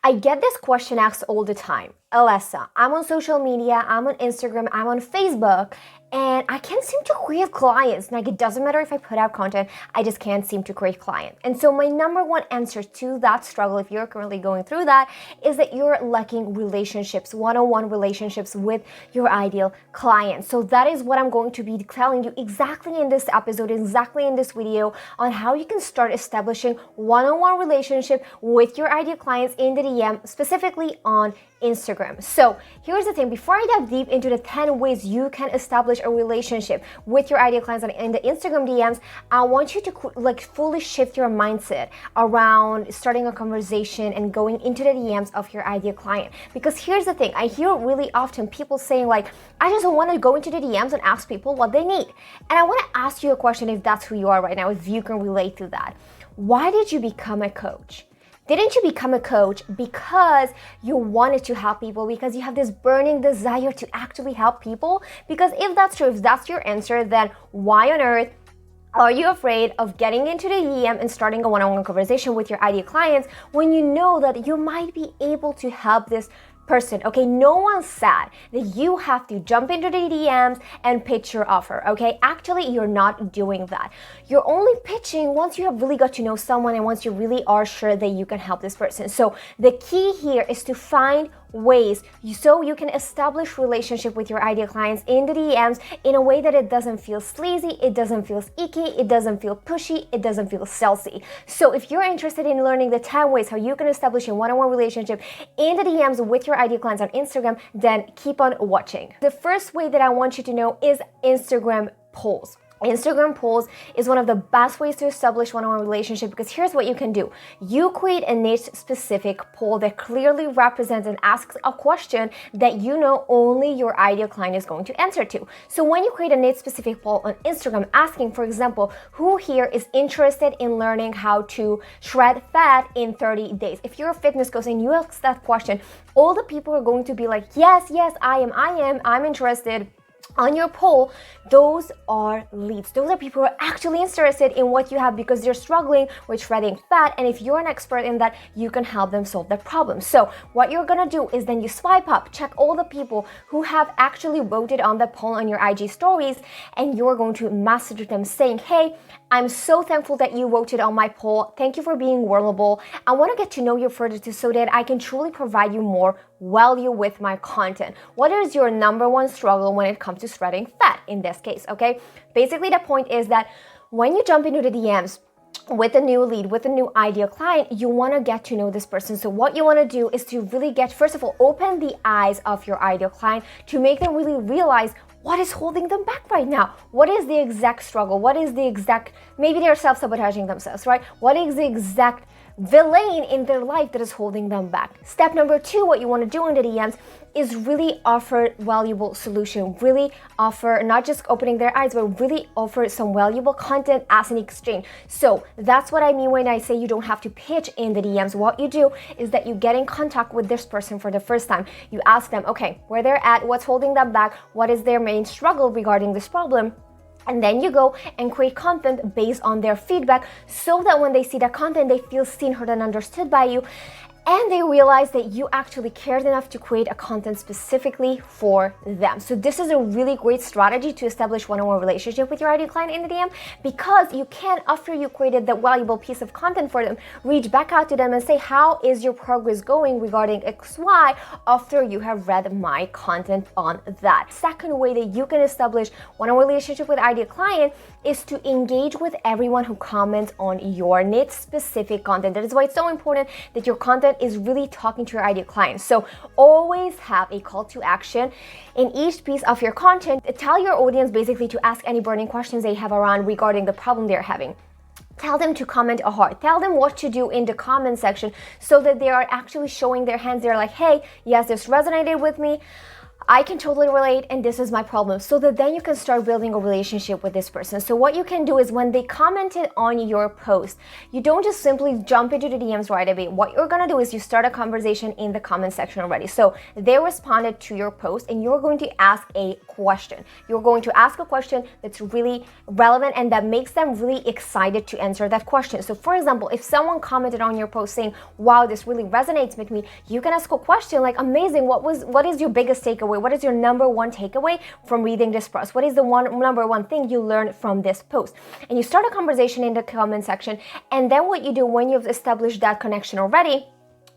I get this question asked all the time. Alessa, I'm on social media, I'm on Instagram, I'm on Facebook, and I can't seem to create clients. Like, it doesn't matter if I put out content, I just can't seem to create clients. And so my number one answer to that struggle, if you're currently going through that, is that you're lacking relationships, one-on-one relationships with your ideal client. So that is what I'm going to be telling you exactly in this episode, exactly in this video, on how you can start establishing one-on-one relationship with your ideal clients in the DM, specifically on Instagram. So here's the thing, before I dive deep into the 10 ways you can establish a relationship with your ideal clients in the Instagram DMs, I want you to fully shift your mindset around starting a conversation and going into the DMs of your ideal client. Because here's the thing, I hear really often people saying I just want to go into the DMs and ask people what they need. And I want to ask you a question, if that's who you are right now, if you can relate to that. Why did you become a coach? Didn't you become a coach because you wanted to help people, because you have this burning desire to actually help people? Because if that's true, if that's your answer, then why on earth are you afraid of getting into the DM and starting a one-on-one conversation with your ideal clients when you know that you might be able to help this person? Okay, no one said that you have to jump into the DMs and pitch your offer, okay? Actually, you're not doing that. You're only pitching once you have really got to know someone and once you really are sure that you can help this person. So the key here is to find ways so you can establish relationship with your ideal clients in the DMs in a way that it doesn't feel sleazy, it doesn't feel icky, it doesn't feel pushy, it doesn't feel salesy. So if you're interested in learning the 10 ways how you can establish a one-on-one relationship in the DMs with your ideal clients on Instagram, then keep on watching. The first way that I want you to know is Instagram polls. Instagram polls is one of the best ways to establish one-on-one relationship, because here's what you can do. You create a niche specific poll that clearly represents and asks a question that you know only your ideal client is going to answer to. So when you create a niche specific poll on Instagram asking, for example, who here is interested in learning how to shred fat in 30 days? If you're a fitness coach and you ask that question, all the people are going to be like, yes, I'm interested. On your poll, those are leads. Those are people who are actually interested in what you have because they're struggling with shredding fat. And if you're an expert in that, you can help them solve that problem. So what you're gonna do is then you swipe up, check all the people who have actually voted on the poll on your IG stories, and you're going to message them saying, hey, I'm so thankful that you voted on my poll. Thank you for being vulnerable. I want to get to know you further so that I can truly provide you more value with my content. What is your number one struggle when it comes to shredding fat in this case, okay? Basically, the point is that when you jump into the DMs with a new lead, with a new ideal client, you want to get to know this person. So what you want to do is to really first of all, open the eyes of your ideal client to make them really realize what is holding them back right now. What is the exact struggle? What is the exact, maybe they're self-sabotaging themselves, right? What is the exact villain in their life that is holding them back? Step number 2, what you want to do in the DMs is really offer valuable solution, really offer not just opening their eyes, but really offer some valuable content as an exchange. So that's what I mean when I say you don't have to pitch in the DMs. What you do is that you get in contact with this person for the first time. You ask them, okay, where they're at, what's holding them back, what is their main struggle regarding this problem. And then you go and create content based on their feedback so that when they see that content, they feel seen, heard, and understood by you. And they realize that you actually cared enough to create a content specifically for them. So this is a really great strategy to establish one-on-one relationship with your ideal client in the DM, because you can, after you created that valuable piece of content for them, reach back out to them and say, how is your progress going regarding XY after you have read my content on that? Second way that you can establish one-on-one relationship with ideal client is to engage with everyone who comments on your niche specific content. That is why it's so important that your content is really talking to your ideal client. So always have a call to action in each piece of your content. Tell your audience basically to ask any burning questions they have around regarding the problem they're having. Tell them to comment a heart. Tell them what to do in the comment section so that they are actually showing their hands. They're like, hey, yes, this resonated with me. I can totally relate and this is my problem. So that then you can start building a relationship with this person. So what you can do is when they commented on your post, you don't just simply jump into the DMs right away. What you're gonna do is you start a conversation in the comment section already. So they responded to your post and you're going to ask a question. You're going to ask a question that's really relevant and that makes them really excited to answer that question. So for example, if someone commented on your post saying, wow, this really resonates with me, you can ask a question like, amazing, what is your biggest takeaway? What is your number one takeaway from reading this post? What is the number one thing you learned from this post? And you start a conversation in the comment section, and then what you do when you've established that connection already,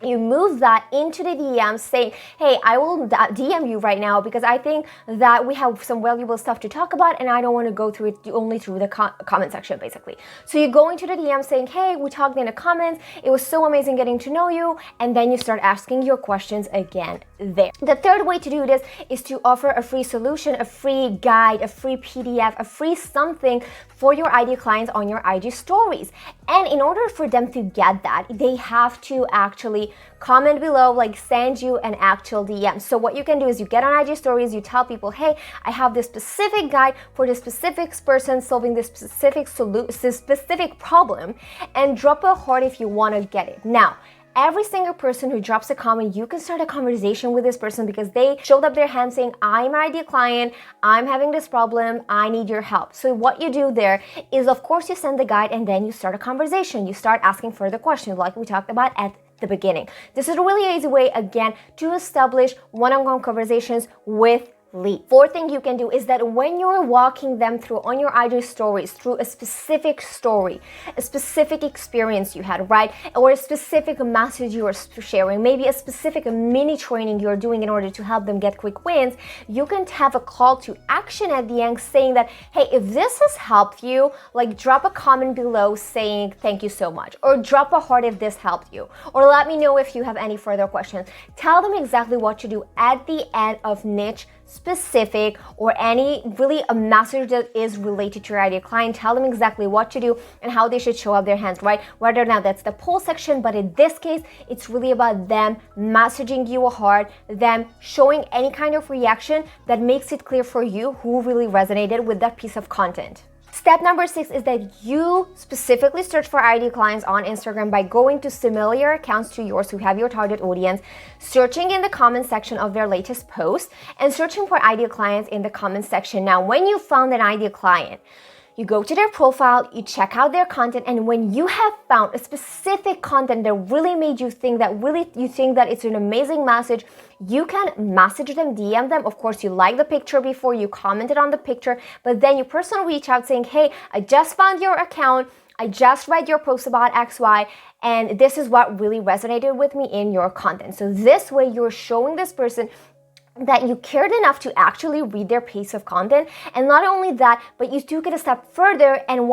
you move that into the DM saying, hey, I will DM you right now because I think that we have some valuable stuff to talk about and I don't want to go through it only through the comment section, basically. So you go into the DM saying, hey, we talked in the comments, it was so amazing getting to know you, and then you start asking your questions again there. The third way to do this is to offer a free solution, a free guide, a free PDF, a free something for your ideal clients on your IG stories. And in order for them to get that, they have to actually comment below, like send you an actual DM. So what you can do is you get on IG stories, you tell people, hey, I have this specific guide for this specific person solving this specific problem, and drop a heart if you want to get it. Now, every single person who drops a comment, you can start a conversation with this person because they showed up their hand saying, I'm an ideal client, I'm having this problem, I need your help. So what you do there is, of course, you send the guide and then you start a conversation. You start asking further questions like we talked about at the beginning. This is a really easy way, again, to establish one-on-one conversations with lead. Fourth thing you can do is that when you're walking them through on your IG stories through a specific story, a specific experience you had, right? Or a specific message you are sharing, maybe a specific mini training you're doing in order to help them get quick wins, you can have a call to action at the end saying that, hey, if this has helped you, like drop a comment below saying thank you so much, or drop a heart if this helped you, or let me know if you have any further questions. Tell them exactly what to do at the end of niche specific or any really a message that is related to your ideal client. Tell them exactly what to do and how they should show up their hands, right? Whether or not that's the poll section, but in this case, it's really about them messaging you a heart, them showing any kind of reaction that makes it clear for you who really resonated with that piece of content. Step number 6 is that you specifically search for ideal clients on Instagram by going to similar accounts to yours who have your target audience, searching in the comment section of their latest post, and searching for ideal clients in the comment section. Now, when you found an ideal client, you go to their profile, you check out their content, and when you have found a specific content that really made you think that it's an amazing message, you can message them, DM them. Of course, you like the picture before, you commented on the picture, but then you personally reach out saying, hey, I just found your account, I just read your post about XY, and this is what really resonated with me in your content. So this way, you're showing this person that you cared enough to actually read their piece of content. And not only that, but you took it a step further and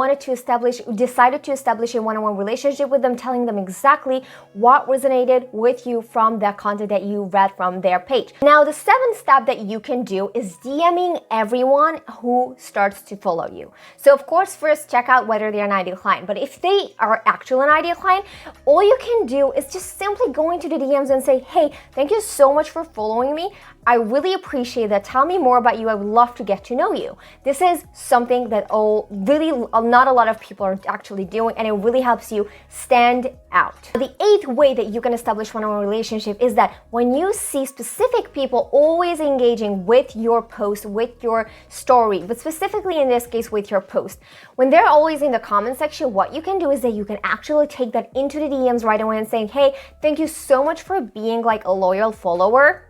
decided to establish a one-on-one relationship with them, telling them exactly what resonated with you from that content that you read from their page. Now, the 7th step that you can do is DMing everyone who starts to follow you. So of course, first check out whether they're an ideal client. But if they are actually an ideal client, all you can do is just simply go into the DMs and say, hey, thank you so much for following me. I really appreciate that. Tell me more about you. I would love to get to know you. This is something that not a lot of people are actually doing, and it really helps you stand out. The 8th way that you can establish one-on-one relationship is that when you see specific people always engaging with your post, with your story, but specifically in this case with your post, when they're always in the comment section, what you can do is that you can actually take that into the DMs right away and saying, hey, thank you so much for being like a loyal follower.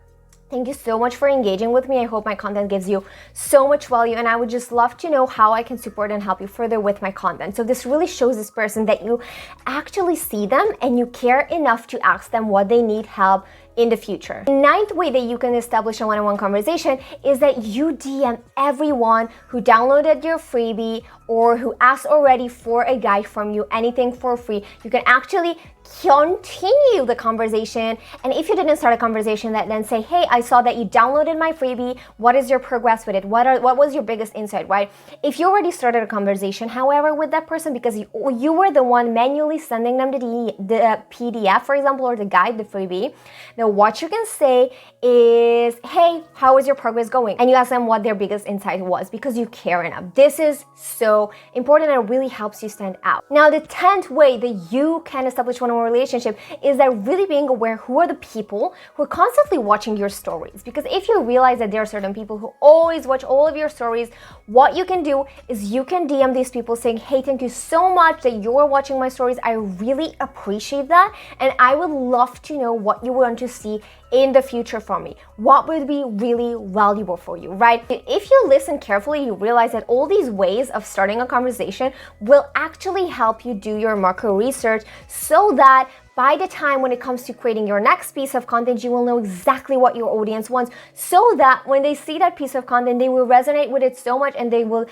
Thank you so much for engaging with me. I hope my content gives you so much value, and I would just love to know how I can support and help you further with my content. So this really shows this person that you actually see them and you care enough to ask them what they need help in the future. The 9th way that you can establish a one-on-one conversation is that you DM everyone who downloaded your freebie or who asked already for a guide from you, anything for free. You can actually continue the conversation, and if you didn't start a conversation, then say, hey, I saw that you downloaded my freebie. What is your progress with it? What was your biggest insight, right? If you already started a conversation, however, with that person, because you were the one manually sending them the PDF, for example, or the guide, the freebie, then Now, what you can say is, hey, how is your progress going? And you ask them what their biggest insight was because you care enough. This is so important and it really helps you stand out. Now, the 10th way that you can establish one-on-one relationship is that really being aware who are the people who are constantly watching your stories. Because if you realize that there are certain people who always watch all of your stories, what you can do is you can DM these people saying, hey, thank you so much that you're watching my stories. I really appreciate that. And I would love to know what you want to see in the future from me. What would be really valuable for you, right? If you listen carefully, you realize that all these ways of starting a conversation will actually help you do your market research so that by the time when it comes to creating your next piece of content, you will know exactly what your audience wants, so that when they see that piece of content, they will resonate with it so much and they will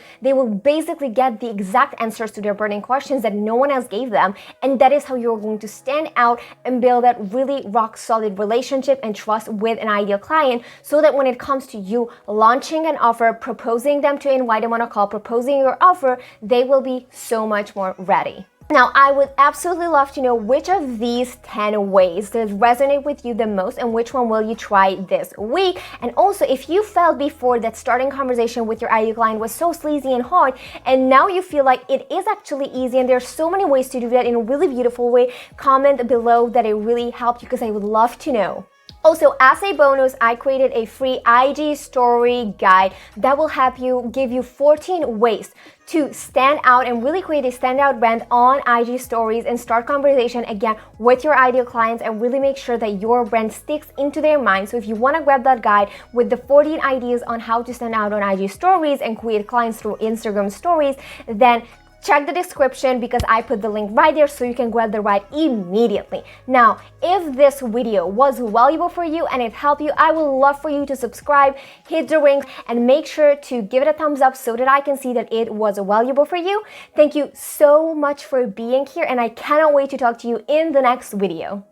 basically get the exact answers to their burning questions that no one else gave them. And that is how you're going to stand out and build that really rock solid relationship and trust with an ideal client, so that when it comes to you launching an offer, proposing them to invite them on a call, proposing your offer, they will be so much more ready. Now, I would absolutely love to know which of these 10 ways does resonate with you the most and which one will you try this week. And also, if you felt before that starting conversation with your ideal client was so sleazy and hard, and now you feel like it is actually easy and there's so many ways to do that in a really beautiful way, comment below that it really helped you, because I would love to know. Also, as a bonus, I created a free IG story guide that will help you give you 14 ways to stand out and really create a standout brand on IG stories and start conversation again with your ideal clients and really make sure that your brand sticks into their mind. So if you want to grab that guide with the 14 ideas on how to stand out on IG stories and create clients through Instagram stories, then check the description because I put the link right there so you can grab the ride immediately. Now, if this video was valuable for you and it helped you, I would love for you to subscribe, hit the ring, and make sure to give it a thumbs up so that I can see that it was valuable for you. Thank you so much for being here, and I cannot wait to talk to you in the next video.